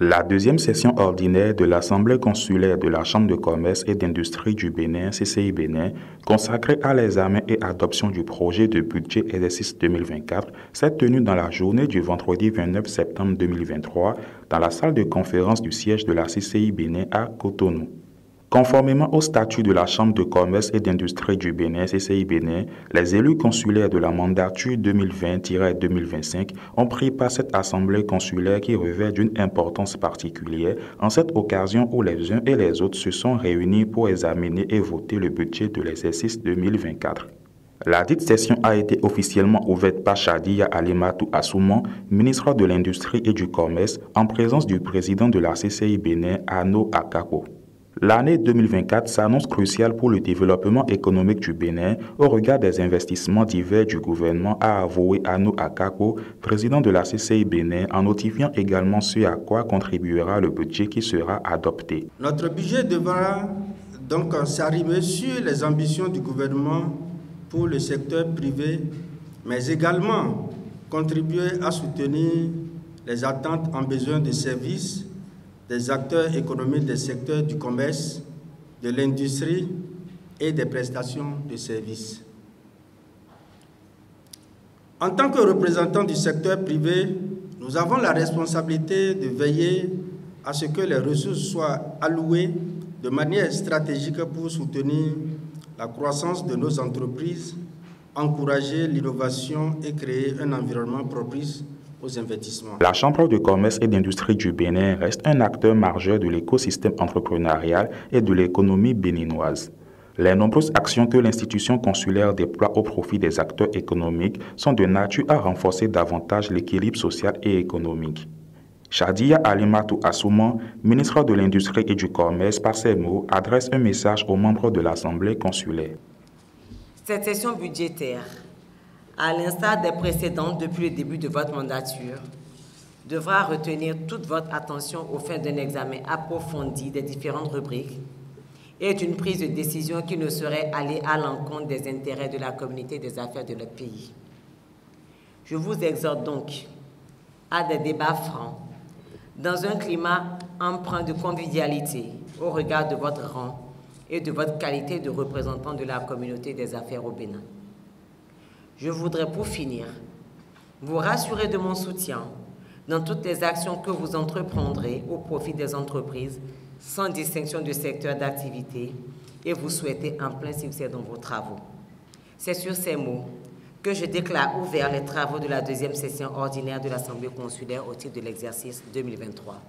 La deuxième session ordinaire de l'Assemblée consulaire de la Chambre de commerce et d'industrie du Bénin, CCI Bénin, consacrée à l'examen et adoption du projet de budget exercice 2024, s'est tenue dans la journée du vendredi 29 septembre 2023 dans la salle de conférence du siège de la CCI Bénin à Cotonou. Conformément au statut de la Chambre de commerce et d'industrie du Bénin, CCI Bénin, les élus consulaires de la mandature 2020-2025 ont pris part à cette assemblée consulaire qui revêt d'une importance particulière en cette occasion où les uns et les autres se sont réunis pour examiner et voter le budget de l'exercice 2024. La dite session a été officiellement ouverte par Chadiya Alimatou Assouman, ministre de l'Industrie et du Commerce, en présence du président de la CCI Bénin, Ano Akako. L'année 2024 s'annonce cruciale pour le développement économique du Bénin au regard des investissements divers du gouvernement, a avoué Ano Akako, président de la CCI Bénin, en notifiant également ce à quoi contribuera le budget qui sera adopté. Notre budget devra donc s'arrimer sur les ambitions du gouvernement pour le secteur privé, mais également contribuer à soutenir les attentes en besoin de services des acteurs économiques des secteurs du commerce, de l'industrie et des prestations de services. En tant que représentants du secteur privé, nous avons la responsabilité de veiller à ce que les ressources soient allouées de manière stratégique pour soutenir la croissance de nos entreprises, encourager l'innovation et créer un environnement propice aux investissements. La Chambre de commerce et d'industrie du Bénin reste un acteur majeur de l'écosystème entrepreneurial et de l'économie béninoise. Les nombreuses actions que l'institution consulaire déploie au profit des acteurs économiques sont de nature à renforcer davantage l'équilibre social et économique. Chadiya Alimatou Assouman, ministre de l'Industrie et du Commerce, par ses mots, adresse un message aux membres de l'Assemblée consulaire. Cette session budgétaire, à l'instar des précédentes depuis le début de votre mandature, devra retenir toute votre attention au fin d'un examen approfondi des différentes rubriques et d'une prise de décision qui ne saurait aller à l'encontre des intérêts de la communauté des affaires de notre pays. Je vous exhorte donc à des débats francs, dans un climat empreint de convivialité au regard de votre rang et de votre qualité de représentant de la communauté des affaires au Bénin. Je voudrais, pour finir, vous rassurer de mon soutien dans toutes les actions que vous entreprendrez au profit des entreprises, sans distinction de secteur d'activité, et vous souhaiter un plein succès dans vos travaux. C'est sur ces mots que je déclare ouverts les travaux de la deuxième session ordinaire de l'Assemblée consulaire au titre de l'exercice 2023.